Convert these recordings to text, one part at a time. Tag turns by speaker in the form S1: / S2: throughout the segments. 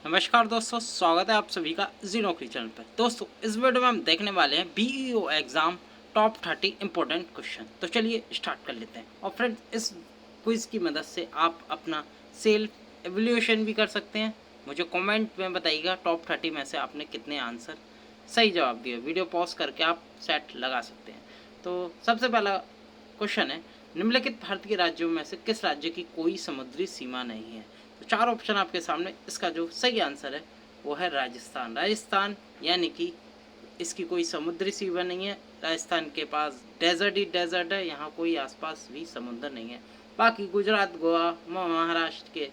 S1: नमस्कार दोस्तों, स्वागत है आप सभी का जी नौकरी चैनल पर। दोस्तों, इस वीडियो में हम देखने वाले हैं BEO exam top 30 important question. तो चलिए स्टार्ट कर लेते हैं। और फ्रेंड्स, इस क्विज की मदद से आप अपना सेल्फ एवेल्यूएशन भी कर सकते हैं। मुझे कमेंट में बताइएगा टॉप 30 में से आपने कितने आंसर सही जवाब दिए। वीडियो पॉज करके आप सेट लगा सकते हैं। तो सबसे पहला क्वेश्चन है, निम्नलिखित भारतीय राज्यों में से किस राज्य की कोई समुद्री सीमा नहीं है। तो चार ऑप्शन आपके सामने। इसका जो सही आंसर है वो है राजस्थान। राजस्थान यानी कि इसकी कोई समुद्री सीमा नहीं है। राजस्थान के पास डेजर्ट ही डेजर्ट है, यहाँ कोई आसपास भी समुद्र नहीं है। बाकी गुजरात, गोवा, महाराष्ट्र के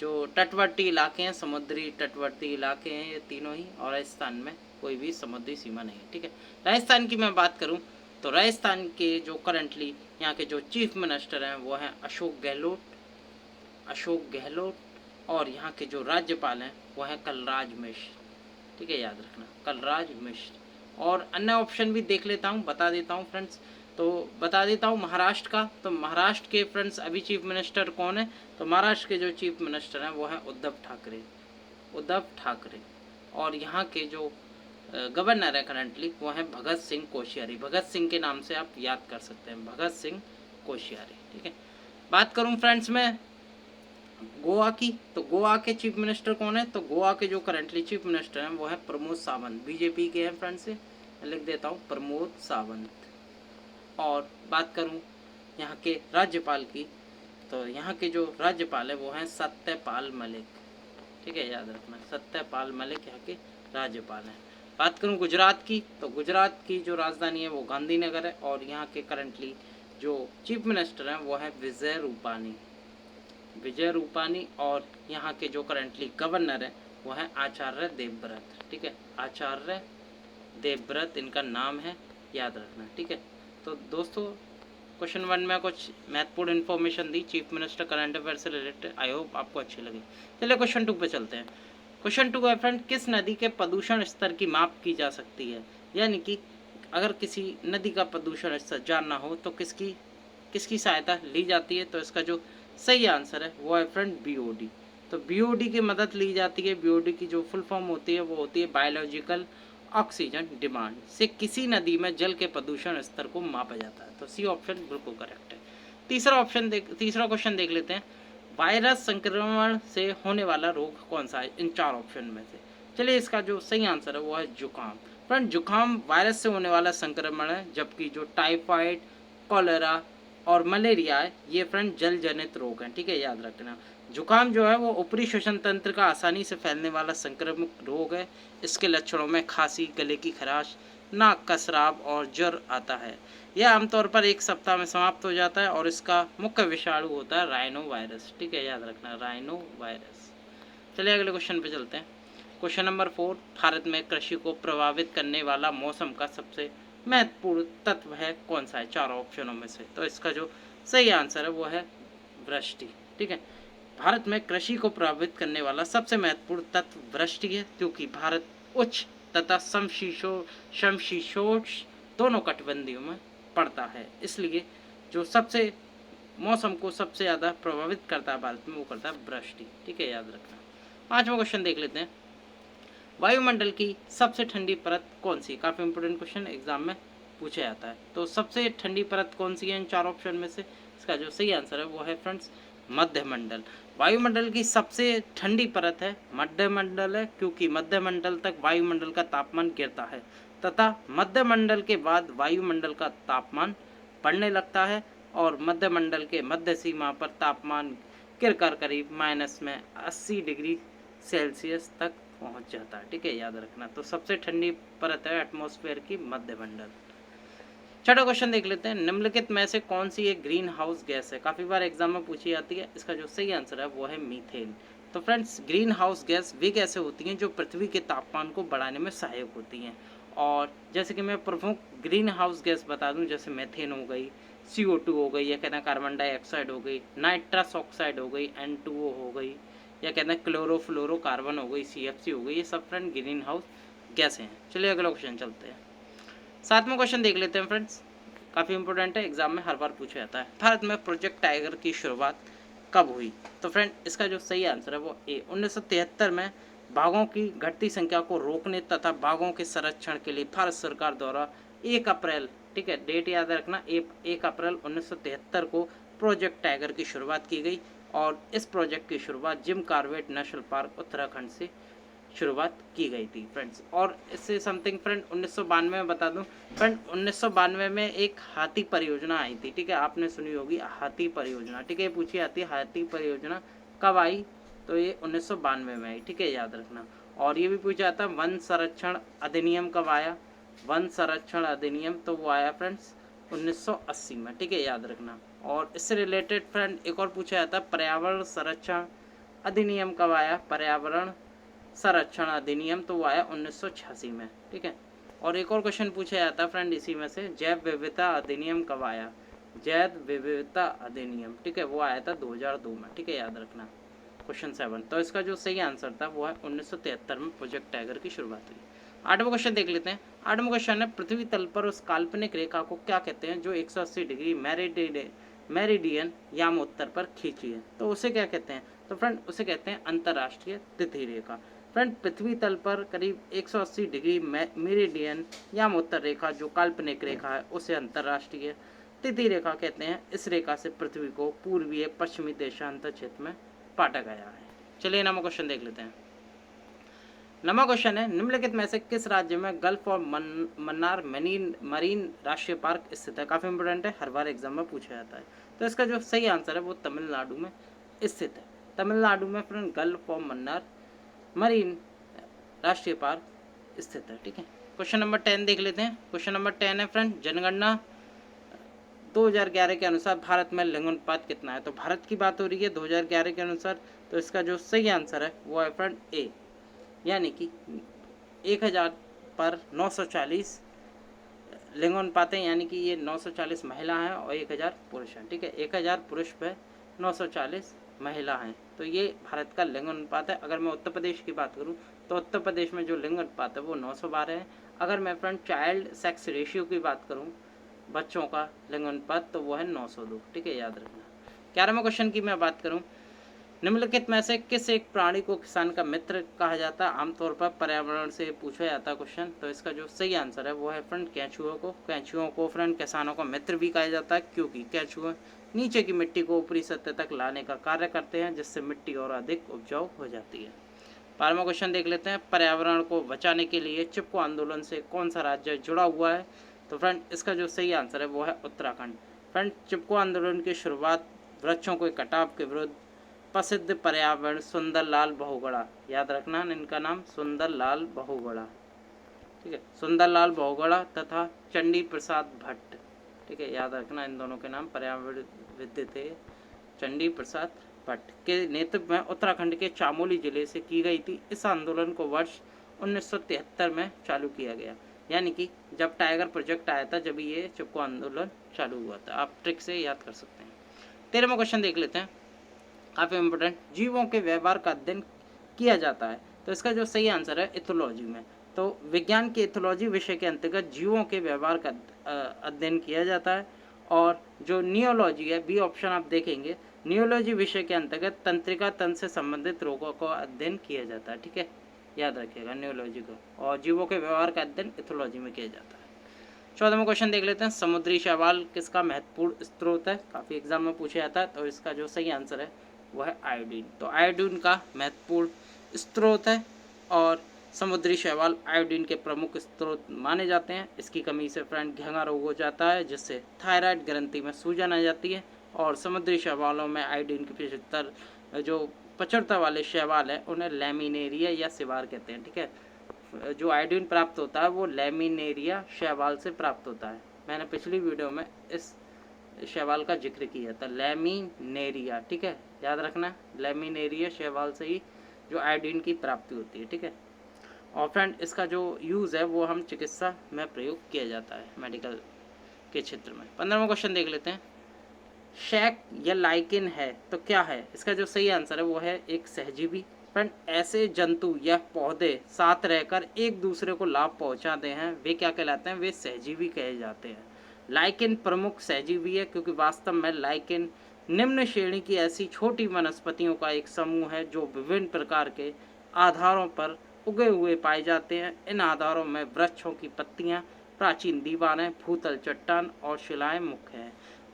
S1: जो तटवर्ती इलाके हैं, समुद्री तटवर्ती इलाके हैं, ये तीनों ही। और राजस्थान में कोई भी समुद्री सीमा नहीं है। ठीक है, राजस्थान की मैं बात करूं तो राजस्थान के जो करंटली यहाँ के जो चीफ मिनिस्टर हैं वो हैं अशोक गहलोत। और यहाँ के जो राज्यपाल हैं वो हैं कलराज मिश्र। ठीक है, याद रखना, कलराज मिश्र। और अन्य ऑप्शन भी देख लेता हूँ, बता देता हूँ फ्रेंड्स। तो बता देता हूँ महाराष्ट्र का। तो महाराष्ट्र के फ्रेंड्स अभी चीफ मिनिस्टर कौन है? तो महाराष्ट्र के जो चीफ मिनिस्टर हैं वो हैं उद्धव ठाकरे। और यहाँ के जो गवर्नर है करंटली वो हैं भगत सिंह कोश्यारी। भगत सिंह के नाम से आप याद कर सकते हैं, भगत सिंह कोश्यारी। ठीक है, बात करूं फ्रेंड्स मैं गोवा की। तो गोवा के चीफ मिनिस्टर कौन है? तो गोवा के जो करंटली चीफ मिनिस्टर हैं वो है प्रमोद सावंत। बीजेपी के हैं फ्रेंड्स, से लिख देता हूँ प्रमोद सावंत। और बात करूँ यहाँ के राज्यपाल की, तो यहाँ के जो राज्यपाल है वो हैं सत्यपाल मलिक। ठीक है, याद रखना, सत्यपाल मलिक यहाँ के राज्यपाल हैं। बात करूँ गुजरात की, तो गुजरात की जो राजधानी है वो गांधीनगर है। और यहाँ के करंटली जो चीफ मिनिस्टर हैं वो है विजय रूपानी। और यहाँ के जो करंटली गवर्नर है वो है आचार्य देवव्रत। ठीक है, आचार्य देवव्रत इनका नाम है, याद रखना। ठीक है, तो दोस्तों क्वेश्चन 1 में कुछ महत्वपूर्ण इन्फॉर्मेशन दी चीफ मिनिस्टर करंट अफेयर से रिलेटेड। आई होप आपको अच्छी लगी। चलिए क्वेश्चन 2 पे चलते हैं। क्वेश्चन 2 है फ्रेंड, किस नदी के प्रदूषण स्तर की माप की जा सकती है? यानी कि अगर किसी नदी का प्रदूषण स्तर जानना हो तो किसकी किसकी सहायता ली जाती है? तो इसका जो सही आंसर है वो है फ्रेंड बीओडी। तो बीओडी की मदद ली जाती है। बीओडी की जो फुल फॉर्म होती है वो होती है बायोलॉजिकल ऑक्सीजन डिमांड। से किसी नदी में जल के प्रदूषण स्तर को मापा जाता है। तो सी ऑप्शन बिल्कुल करेक्ट है। तीसरा क्वेश्चन देख लेते हैं, वायरस संक्रमण से होने वाला रोग कौन सा है इन चार ऑप्शन में से? चलिए, इसका जो सही आंसर है वो है जुकाम। फ्रेंड, जुकाम वायरस से होने वाला संक्रमण है, जबकि जो टाइफाइड, कॉलेरा और मलेरिया है ये फ्रेंड जल जनित रोग हैं। ठीक है, याद रखना। जुकाम जो है वो ऊपरी श्वसन तंत्र का आसानी से फैलने वाला संक्रामक रोग है। इसके लक्षणों में खांसी, गले की खराश, नाक का स्राव और ज्वर आता है। यह आमतौर पर 1 सप्ताह में समाप्त हो जाता है। और इसका मुख्य विषाणु होता है राइनो वायरस। ठीक है, याद रखना, राइनो वायरस। चलिए अगले क्वेश्चन पे चलते हैं। क्वेश्चन नंबर 4, भारत में कृषि को प्रभावित करने वाला मौसम का सबसे महत्वपूर्ण तत्व है कौन सा है चार ऑप्शनों में से? तो इसका जो सही आंसर है वो है वृष्टि। ठीक है, भारत में कृषि को प्रभावित करने वाला सबसे महत्वपूर्ण तत्व वृष्टि है, क्योंकि भारत उच्च तथा समशीतोष्ण दोनों कटिबंधों में पड़ता है। इसलिए जो सबसे मौसम को सबसे ज़्यादा प्रभावित करता है भारत में वो करता है वृष्टि। ठीक है, याद रखना। 5वां क्वेश्चन देख लेते हैं, वायुमंडल की सबसे ठंडी परत कौन सी? काफ़ी इंपोर्टेंट क्वेश्चन एग्जाम में पूछा जाता है। तो सबसे ठंडी परत कौन सी है इन चार ऑप्शन में से? इसका जो सही आंसर है वो है फ्रेंड्स मध्यमंडल। वायुमंडल की सबसे ठंडी परत है मध्यमंडल है, क्योंकि मध्यमंडल तक वायुमंडल का तापमान गिरता है तथा मध्यमंडल के बाद वायुमंडल का तापमान बढ़ने लगता है। और मध्यमंडल के मध्य सीमा पर तापमान गिरकर करीब -80 डिग्री सेल्सियस तक पहुंच जाता है। ठीक है, याद रखना। तो सबसे ठंडी परत है एटमॉस्फेयर की मध्यमंडल। छठा क्वेश्चन देख लेते हैं, निम्नलिखित में से कौन सी एक ग्रीन हाउस गैस है? काफ़ी बार एग्जाम में पूछी जाती है। इसका जो सही आंसर है वो है मीथेन। तो फ्रेंड्स, ग्रीन हाउस गैस वे गैसें होती हैं जो पृथ्वी के तापमान को बढ़ाने में सहायक होती हैं। और जैसे कि मैं प्रमुख ग्रीन हाउस गैस बता दूं, जैसे मेथेन हो गई, CO2 हो गई, या कहते हैं कार्बन डाइऑक्साइड हो गई, नाइट्रस ऑक्साइड हो गई, N2O हो गई, या कहते हैं क्लोरोफ्लोरोकार्बन हो गई, CFC हो गई। ये सब फ्रेंड ग्रीन हाउस गैसें हैं। चलिए अगला क्वेश्चन चलते हैं। 7वां क्वेश्चन देख लेते हैं फ्रेंड्स, काफ़ी इंपॉर्टेंट है, एग्जाम में हर बार पूछा जाता है। भारत में प्रोजेक्ट टाइगर की शुरुआत कब हुई? तो फ्रेंड, इसका जो सही आंसर है वो ए 1973 में बाघों की घटती संख्या को रोकने तथा बाघों के संरक्षण के लिए भारत सरकार द्वारा 1 अप्रैल, ठीक है, डेट याद रखना, 1 अप्रैल 1973 को प्रोजेक्ट टाइगर की शुरुआत की गई और इस प्रोजेक्ट की शुरुआत Jim Corbett national park Uttarakhand से शुरुआत की गई थी फ्रेंड्स। और इससे समथिंग फ्रेंड 1992 में बता दूं फ्रेंड, 1992 में एक हाथी परियोजना आई थी, ठीक है, आपने सुनी होगी हाथी परियोजना, ठीक है, पूछी आती है हाथी परियोजना कब आई, तो ये 1992 में आई, ठीक है, याद रखना। और ये भी पूछा जाता है वन संरक्षण अधिनियम कब आया, वन संरक्षण अधिनियम तो वो आया फ्रेंड्स 1980 में, ठीक है, याद रखना। और इससे रिलेटेड फ्रेंड एक और पूछा जाता है पर्यावरण संरक्षण अधिनियम कब आया, पर्यावरण संरक्षण अधिनियम तो वो आया 1986 में, ठीक है। और एक और क्वेश्चन पूछा जाता है फ्रेंड इसी में से, जैव विविधता अधिनियम कब आया, जैव विविधता अधिनियम, ठीक है, वो आया था 2002 में, ठीक है, याद रखना। क्वेश्चन 7, तो इसका जो सही आंसर था वो है 1973 में प्रोजेक्ट टाइगर की शुरुआत हुई। 8वां क्वेश्चन देख लेते हैं। 8वां क्वेश्चन है पृथ्वी तल पर उस काल्पनिक रेखा को क्या कहते हैं जो 180 डिग्री मेरिडियन यामोत्तर पर खींची है, तो उसे क्या कहते हैं, तो फ्रेंड उसे कहते हैं अंतर्राष्ट्रीय तिथि रेखा। फ्रेंड पृथ्वी तल पर करीब 180 डिग्री मेरिडियन यामोत्तर रेखा जो काल्पनिक रेखा है उसे अंतर्राष्ट्रीय तिथि रेखा कहते हैं। इस रेखा से पृथ्वी को पूर्वीय पश्चिमी देशांतर क्षेत्र में बांटा गया है। चलिए 9वां क्वेश्चन देख लेते हैं। 9वां क्वेश्चन है निम्नलिखित में से किस राज्य में गल्फ और मन्नार मरीन राष्ट्रीय पार्क स्थित है, काफी इंपोर्टेंट है, हर बार एग्जाम में पूछा जाता है। तो इसका जो सही आंसर है वो तमिलनाडु में स्थित है। तमिलनाडु में फ्रेंड गल्फ और मन्नार मरीन राष्ट्रीय पार्क स्थित है, ठीक है। क्वेश्चन नंबर 10 देख लेते हैं। क्वेश्चन नंबर 10 है फ्रेंड जनगणना 2011 के अनुसार भारत में लिंगानुपात कितना है, तो भारत की बात हो रही है 2011 के अनुसार, तो इसका जो सही आंसर है वो है फ्रेंड ए, यानी कि 1000 पर 940 लिंगानुपात है, यानी कि ये 940 महिला हैं और 1000 पुरुष हैं, ठीक है, 1000 पुरुष पे 940 महिला हैं, तो ये भारत का लिंगानुपात है। अगर मैं उत्तर प्रदेश की बात करूं तो उत्तर प्रदेश में जो लिंगानुपात है वो 912 है। अगर मैं फ्रेंड चाइल्ड सेक्स रेशियो की बात करूं, बच्चों का लिंगानुपात, तो वो है 902, ठीक है, याद रखना। 11वें क्वेश्चन की मैं बात करूं, निम्नलिखित में से किस एक प्राणी को किसान का मित्र कहा जाता है, आमतौर पर पर्यावरण से पूछा जाता है क्वेश्चन, तो इसका जो सही आंसर है वो है फ्रेंड केंचुओं को। केंचुओं को फ्रेंड किसानों का मित्र भी कहा जाता है क्योंकि केंचुए नीचे की मिट्टी को ऊपरी सतह तक लाने का कार्य करते हैं जिससे मिट्टी और अधिक उपजाऊ हो जाती है। 12वां क्वेश्चन देख लेते हैं, पर्यावरण को बचाने के लिए चिपको आंदोलन से कौन सा राज्य जुड़ा हुआ है, तो फ्रेंड इसका जो सही आंसर है वो है उत्तराखंड। फ्रेंड चिपको आंदोलन की शुरुआत वृक्षों के कटाव के विरुद्ध प्रसिद्ध पर्यावरण सुंदरलाल बहुगुणा, याद रखना इनका नाम सुंदरलाल बहुगुणा, ठीक है, सुंदरलाल बहुगुणा तथा चंडी प्रसाद भट्ट, ठीक है, याद रखना इन दोनों के नाम पर्यावरणविद थे, चंडी प्रसाद भट्ट के नेतृत्व में उत्तराखंड के चामोली जिले से की गई थी। इस आंदोलन को वर्ष 1973 में चालू किया गया, यानी कि जब टाइगर प्रोजेक्ट आया था जब ये चिपको आंदोलन चालू हुआ था, आप ट्रिक से याद कर सकते हैं। 13वां क्वेश्चन देख लेते हैं, काफ़ी इंपोर्टेंट, जीवों के व्यवहार का अध्ययन किया जाता है, तो इसका जो सही आंसर है इथोलॉजी में। तो विज्ञान के इथोलॉजी विषय के अंतर्गत जीवों के व्यवहार का अध्ययन किया जाता है। और जो नियोलॉजी है, बी ऑप्शन आप देखेंगे, नियोलॉजी विषय के अंतर्गत तंत्रिका तंत्र से संबंधित रोगों का अध्ययन किया जाता है, ठीक है, याद रखिएगा नियोलॉजी को। और जीवों के व्यवहार का अध्ययन इथोलॉजी में किया जाता है। 14वां क्वेश्चन देख लेते हैं, समुद्री शैवाल किसका महत्वपूर्ण स्रोत है, काफ़ी एग्जाम में पूछा जाता है, तो इसका जो सही आंसर है वो है आयोडीन। तो आयोडीन का महत्वपूर्ण स्रोत है और समुद्री शैवाल आयोडीन के प्रमुख स्रोत माने जाते हैं। इसकी कमी से फ्रेंड घेंगा रोग हो जाता है जिससे थायराइड ग्रंथि में सूजन आ जाती है। और समुद्री शैवालों में आयोडीन की 75 जो प्रचुरता वाले शैवाल है उन्हें लैमिनेरिया या सिवार कहते हैं, ठीक है। जो आयोडीन प्राप्त होता है वो लैमिनेरिया शैवाल से प्राप्त होता है। मैंने पिछली वीडियो में इस शैवाल का जिक्र किया था, लैमिनेरिया, ठीक है, याद रखना लैमिनेरिया शैवाल से ही जो आयोडीन की प्राप्ति होती है, ठीक है। और फ्रेंड इसका जो यूज़ है वो हम चिकित्सा में प्रयोग किया जाता है मेडिकल के क्षेत्र में। 15वां क्वेश्चन देख लेते हैं, शैक या लाइकेन है तो क्या है, इसका जो सही आंसर है वो है एक सहजीवी। फ्रेंड ऐसे जंतु या पौधे साथ रहकर एक दूसरे को लाभ पहुंचाते हैं वे क्या कहलाते हैं, वे सहजीवी कहे जाते हैं। लाइकेन प्रमुख सहजीवी है क्योंकि वास्तव में लाइकेन निम्न श्रेणी की ऐसी छोटी वनस्पतियों का एक समूह है जो विभिन्न प्रकार के आधारों पर उगे हुए पाए जाते हैं। इन आधारों में वृक्षों की पत्तियां, प्राचीन दीवारें, भूतल चट्टान और शिलाएं मुख्य हैं।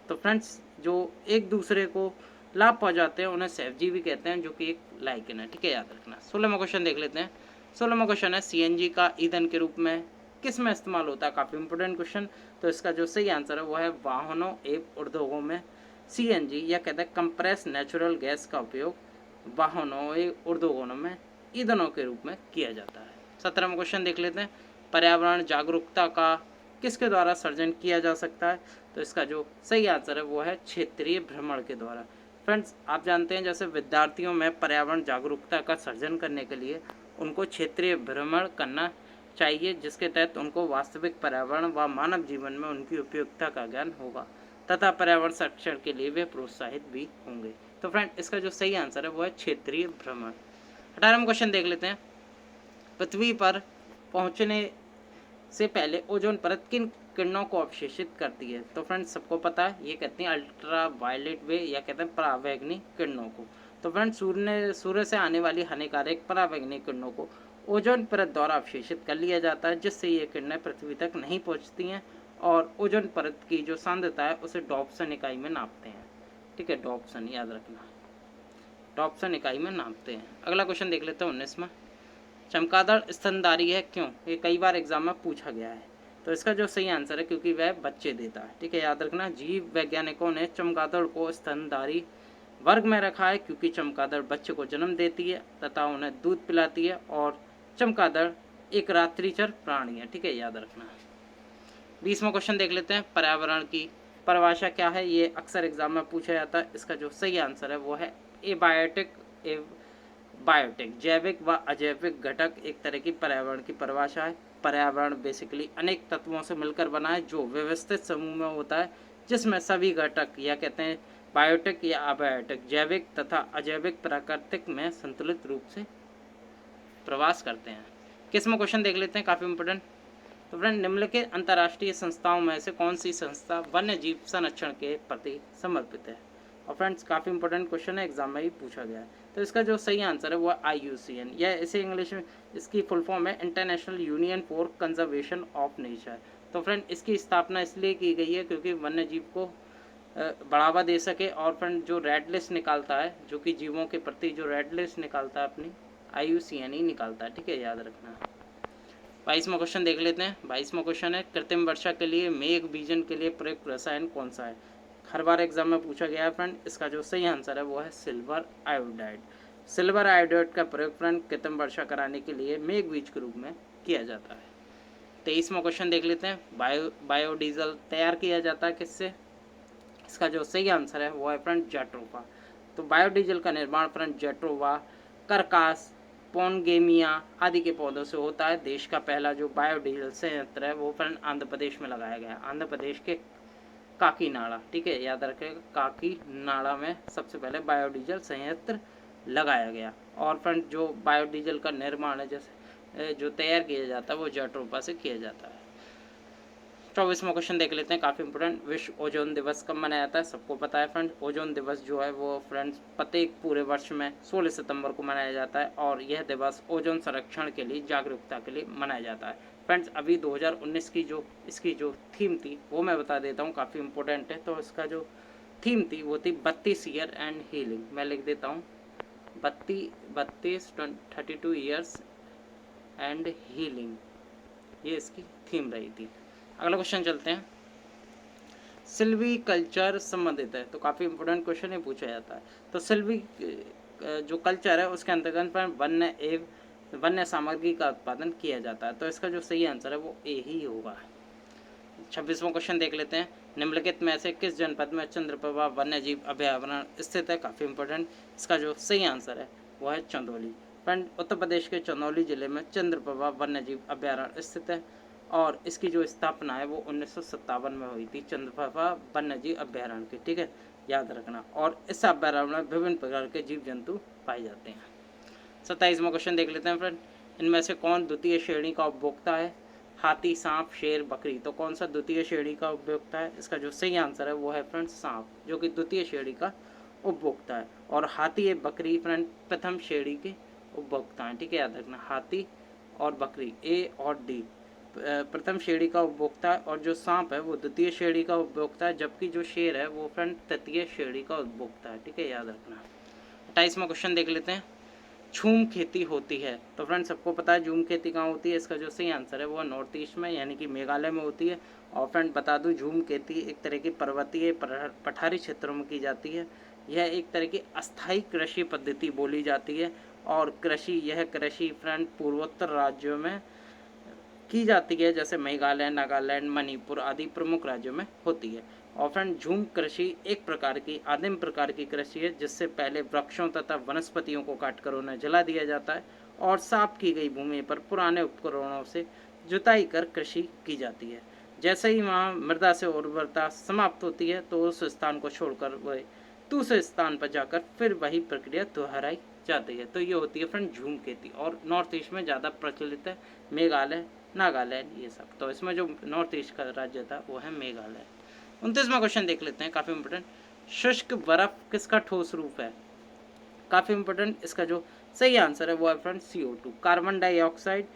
S1: तो फ्रेंड्स, जो एक दूसरे को लाभ पहुंचाते हैं उन्हें सहजीवी कहते हैं, जो कि एक लाइकेन है। ठीक है, याद रखना। 16वां क्वेश्चन देख लेते हैं। 16वां क्वेश्चन है सीएनजी का ईंधन के रूप में किस में इस्तेमाल होता है। काफ़ी इंपॉर्टेंट क्वेश्चन। तो इसका जो सही आंसर है वो है वाहनों एवं उद्योगों में सीएनजी या कहते हैं कंप्रेस नेचुरल गैस का उपयोग वाहनों एवं उद्योगों में ईंधनों के रूप में किया जाता है। 17वां क्वेश्चन देख लेते हैं। पर्यावरण जागरूकता का किसके द्वारा सर्जन किया जा सकता है। तो इसका जो सही आंसर है वो है क्षेत्रीय भ्रमण के द्वारा। फ्रेंड्स, आप जानते हैं जैसे विद्यार्थियों में पर्यावरण जागरूकता का सर्जन करने के लिए उनको क्षेत्रीय भ्रमण करना चाहिए, जिसके तहत उनको वास्तविक पर्यावरण व मानव जीवन में उनकी उपयोगिता का ज्ञान होगा तथा पर्यावरण संरक्षण के लिए वे प्रोत्साहित भी होंगे। तो फ्रेंड, इसका जो सही आंसर है वो है क्षेत्रीय भ्रमण। 18वां क्वेश्चन देख लेते हैं। पृथ्वी पर पहुंचने से पहले ओजोन परत किन किरणों को अवशोषित करती है। तो फ्रेंड्स, सबको पता है, ये कहते हैं अल्ट्रा वायलेट वे या कहते हैं परावैंगनी किरणों को। तो फ्रेंड्स, सूर्य से आने वाली हानिकारक परावैंगनी किरणों को ओजोन परत द्वारा अवशोषित कर लिया जाता है, जिससे ये किरणें पृथ्वी तक नहीं पहुंचती हैं और ओजोन परत की जो सांद्रता है उसे डॉप्सन इकाई में नापते हैं। ठीक है, डॉप्सन याद रखना, डॉप्सन इकाई में नापते हैं। अगला क्वेश्चन देख लेते हैं 19वां। चमगादड़ स्तनधारी है क्यों। ये कई बार एग्जाम में पूछा गया है। तो इसका जो सही आंसर है क्योंकि वह बच्चे देता है। ठीक है, याद रखना। जीव वैज्ञानिकों ने चमगादड़ को स्तनधारी वर्ग में रखा है क्योंकि चमगादड़ बच्चे को जन्म देती है तथा उन्हें दूध पिलाती है और चमगादड़ एक रात्रिचर प्राणी है। ठीक है, याद रखना। 20वां क्वेश्चन देख लेते हैं। पर्यावरण की परिभाषा क्या है, ये अक्सर एग्जाम में पूछा जाता है। इसका जो सही आंसर है वो है एबायोटिक। बायोटिक जैविक व अजैविक घटक एक तरह की पर्यावरण की परिभाषा है। पर्यावरण बेसिकली अनेक तत्वों से मिलकर बना है जो व्यवस्थित समूह में होता है, जिसमें सभी घटक या कहते हैं बायोटिक या अबायोटिक जैविक तथा अजैविक प्राकृतिक में संतुलित रूप से प्रवास करते हैं। 21वां क्वेश्चन देख लेते हैं, काफ़ी इंपोर्टेंट। तो फ्रेंड, निम्नलिखित अंतर्राष्ट्रीय संस्थाओं में से कौन सी संस्था वन्य जीव संरक्षण के प्रति समर्पित है। और फ्रेंड्स, काफ़ी इंपॉर्टेंट क्वेश्चन है, एग्जाम में ही पूछा गया है। तो इसका जो सही आंसर है वो है IUCN, या इसे इंग्लिश में इसकी फुल फॉर्म है international union for conservation of nature. तो फ्रेंड, इसकी स्थापना इसलिए की गई है क्योंकि वन्य जीव को बढ़ावा दे सके। और फ्रेंड, जो रेड लिस्ट निकालता है, जो कि जीवों के प्रति जो रेड लिस्ट निकालता है अपनी, IUCN ही निकालता है। ठीक है, याद रखना। 22वां क्वेश्चन देख लेते हैं। 22वां क्वेश्चन है कृत्रिम वर्षा के लिए मेघ बीजन के लिए प्रयुक्त रसायन कौन सा है। हर बार एग्जाम में पूछा गया है फ्रेंड। इसका जो सही आंसर है वो है सिल्वर आयोडाइड। सिल्वर आयोडाइड का प्रयोग फ्रेंड कृत्रिम वर्षा कराने के लिए मेघ बीज के रूप में किया जाता है। 23वां क्वेश्चन देख लेते हैं। बायोडीजल तैयार किया जाता है किससे। इसका जो सही आंसर है वो है फ्रेंड जेट्रोफा। तो बायोडीजल का निर्माण फ्रेंड जेट्रोफा, करकास, पोनगेमिया आदि के पौधों से होता है। देश का पहला जो बायोडीजल संयंत्र है वो फ्रेंड आंध्र प्रदेश में लगाया गया है, आंध्र प्रदेश के काकीनाडा। ठीक है, याद रखेगा, काकीनाडा में सबसे पहले बायोडीजल संयंत्र लगाया गया। और फ्रेंड, जो बायोडीजल का निर्माण है जैसे जो तैयार किया जाता है वो जेट्रोफा से किया जाता है। 24वां क्वेश्चन देख लेते हैं, काफ़ी इंपोर्टेंट। विश्व ओजोन दिवस कब मनाया जाता है, सबको पता है फ्रेंड। ओजोन दिवस जो है वो फ्रेंड्स प्रत्येक पूरे वर्ष में 16 सितंबर को मनाया जाता है और यह दिवस ओजोन संरक्षण के लिए जागरूकता के लिए मनाया जाता है। फ्रेंड्स, अभी 2019 की जो इसकी जो थीम थी वो मैं बता देता हूँ, काफ़ी इंपॉर्टेंट है। तो इसका जो थीम थी वो थी 32 ईयर एंड हीलिंग। मैं लिख देता हूँ 32 ईयर्स एंड हीलिंग, ये इसकी थीम रही थी। अगला क्वेश्चन चलते हैं। सिल्वी कल्चर संबंधित है, तो काफ़ी इंपॉर्टेंट क्वेश्चन ही पूछा जाता है। तो सिल्वी जो कल्चर है उसके अंतर्गत पर वन्य सामग्री का उत्पादन किया जाता है। तो इसका जो सही आंसर है वो ए ही होगा। 26वां क्वेश्चन देख लेते हैं। निम्नलिखित में से किस जनपद में चंद्रप्रभा वन्य जीव अभयारण्य स्थित है, काफ़ी इंपॉर्टेंट। इसका जो सही आंसर है वो है चंदौली। फ्रेंड, उत्तर प्रदेश के चंदौली जिले में चंद्रप्रभा वन्य जीव अभयारण्य स्थित है और इसकी जो स्थापना है वो 1957 में हुई थी, चंद्रप्रभा वन्यजीव अभयारण्य की। ठीक है, याद रखना। और इस अभयारण्य में विभिन्न प्रकार के जीव जंतु पाए जाते हैं। 27वां क्वेश्चन देख लेते हैं फ्रेंड। इनमें से कौन द्वितीय श्रेणी का उपभोक्ता है। हाथी, सांप, शेर, बकरी। तो कौन सा द्वितीय श्रेणी का उपभोक्ता है। इसका जो सही आंसर है वो है फ्रेंड सांप, जो कि द्वितीय श्रेणी का उपभोक्ता है। और हाथी या बकरी फ्रेंड प्रथम श्रेणी के उपभोक्ता हैं, ठीक है, याद रखना। हाथी और बकरी ए और डी प्रथम श्रेणी का उपभोक्ता है, और जो सांप है वो द्वितीय श्रेणी का उपभोक्ता है, जबकि जो शेर है वो फ्रेंड तृतीय श्रेणी का उपभोक्ता है, ठीक है, याद रखना। 28वां क्वेश्चन देख लेते हैं। झूम खेती होती है, तो फ्रेंड सबको पता है झूम खेती कहाँ होती है। इसका जो सही आंसर है वो नॉर्थ ईस्ट में यानी कि मेघालय में होती है। और फ्रेंड बता दूं, झूम खेती एक तरह की पर्वतीय पठारी क्षेत्रों में की जाती है। यह एक तरह की अस्थायी कृषि पद्धति बोली जाती है, और यह कृषि फ्रेंड पूर्वोत्तर राज्यों में की जाती है, जैसे मेघालय, नागालैंड, मणिपुर आदि प्रमुख राज्यों में होती है। और फ्रेंड झूम कृषि एक प्रकार की आदिम प्रकार की कृषि है, जिससे पहले वृक्षों तथा वनस्पतियों को काटकर उन्हें जला दिया जाता है और साफ की गई भूमि पर पुराने उपकरणों से जुताई कर कृषि की जाती है। जैसे ही वहाँ मृदा से उर्वरता समाप्त होती है तो उस स्थान को छोड़कर वह दूसरे स्थान पर जाकर फिर वही प्रक्रिया दोहराई जाती है। तो ये होती है फ्रेंड झूम खेती, और नॉर्थ ईस्ट में ज़्यादा प्रचलित है, मेघालय, नागालैंड ये सब। तो इसमें जो नॉर्थ ईस्ट का राज्य था वो है मेघालय। 29वां क्वेश्चन देख लेते हैं, काफ़ी इंपॉर्टेंट। शुष्क बर्फ किसका ठोस रूप है? काफ़ी इंपॉर्टेंट। इसका जो सही आंसर है वो है फ्रेंड CO2, कार्बन डाइऑक्साइड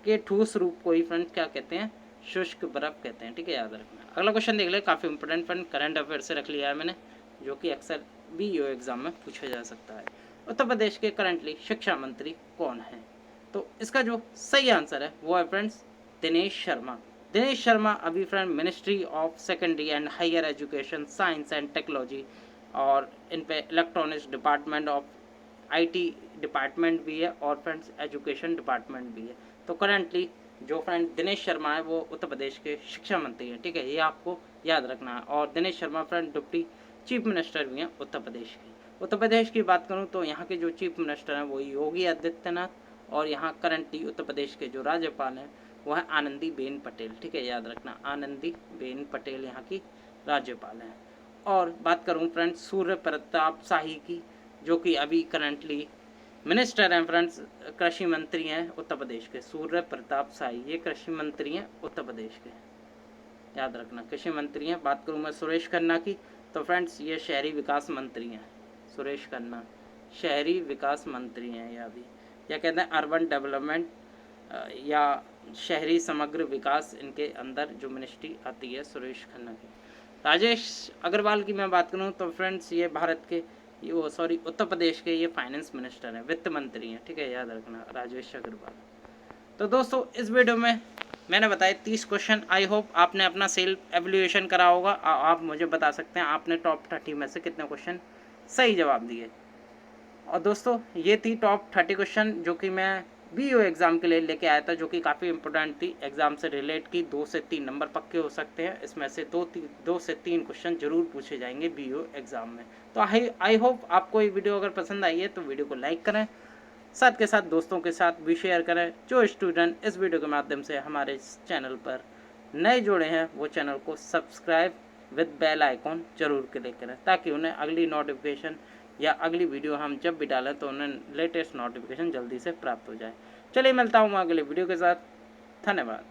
S1: के ठोस रूप को ही फ्रेंड क्या कहते हैं? शुष्क बर्फ कहते हैं, ठीक है, याद रखना। अगला क्वेश्चन देख ले, काफ़ी इंपॉर्टेंट फ्रेंड, करंट अफेयर से रख लिया है मैंने, जो कि अक्सर BEO एग्जाम में पूछा जा सकता है। उत्तर प्रदेश के करंटली शिक्षा मंत्री कौन है? तो इसका जो सही आंसर है वो है फ्रेंड्स दिनेश शर्मा। दिनेश शर्मा अभी friend ministry of secondary and higher education, science and technology, और इन पे electronics department of IT department भी है, और फ्रेंड्स एजुकेशन डिपार्टमेंट भी है। तो करंटली जो फ्रेंड दिनेश शर्मा है वो उत्तर प्रदेश के शिक्षा मंत्री हैं, ठीक है, ये आपको याद रखना है। और Dinesh Sharma friend deputy chief minister भी हैं उत्तर प्रदेश के। उत्तर प्रदेश की बात करूं तो यहाँ के जो चीफ मिनिस्टर हैं वो योगी आदित्यनाथ, और यहाँ करंटली उत्तर प्रदेश के जो राज्यपाल हैं वो है आनंदी बेन पटेल, ठीक है, याद रखना, आनंदी बेन पटेल यहाँ की राज्यपाल हैं। और बात करूँ फ्रेंड्स सूर्य प्रताप शाही की, जो कि अभी करंटली मिनिस्टर हैं फ्रेंड्स, कृषि मंत्री हैं उत्तर प्रदेश के। सूर्य प्रताप शाही ये कृषि मंत्री हैं उत्तर प्रदेश के, याद रखना, कृषि मंत्री हैं। बात करूँ मैं सुरेश खन्ना की, तो फ्रेंड्स ये शहरी विकास मंत्री हैं। सुरेश खन्ना शहरी विकास मंत्री हैं, या कहते हैं अर्बन डेवलपमेंट या शहरी समग्र विकास, इनके अंदर जो मिनिस्ट्री आती है सुरेश खन्ना की। राजेश अग्रवाल की मैं बात करूं तो फ्रेंड्स ये भारत के उत्तर प्रदेश के ये फाइनेंस मिनिस्टर हैं, वित्त मंत्री हैं, ठीक है, याद रखना, राजेश अग्रवाल। तो दोस्तों इस वीडियो में मैंने बताया 30 क्वेश्चन। आई होप आपने अपना सेल्फ एवल्यूएशन करा होगा। आप मुझे बता सकते हैं आपने टॉप 30 में से कितने क्वेश्चन सही जवाब दिए। और दोस्तों ये थी टॉप 30 क्वेश्चन जो कि मैं BEO एग्ज़ाम के लिए लेके आया था, जो कि काफ़ी इंपॉर्टेंट थी, एग्ज़ाम से रिलेट की। 2 से 3 नंबर पक्के हो सकते हैं, इसमें से 2 से 3 क्वेश्चन जरूर पूछे जाएंगे BEO एग्ज़ाम में। तो आई होप आपको ये वीडियो अगर पसंद आई है तो वीडियो को लाइक करें, साथ के साथ दोस्तों के साथ भी शेयर करें। जो स्टूडेंट इस वीडियो के माध्यम से हमारे इस चैनल पर नए जुड़े हैं वो चैनल को सब्सक्राइब विद बेल आइकॉन जरूर क्लिक करें, ताकि उन्हें अगली नोटिफिकेशन या अगली वीडियो हम जब भी डालें तो उन्हें लेटेस्ट नोटिफिकेशन जल्दी से प्राप्त हो जाए। चलिए मिलता हूँ मैं अगले वीडियो के साथ। धन्यवाद।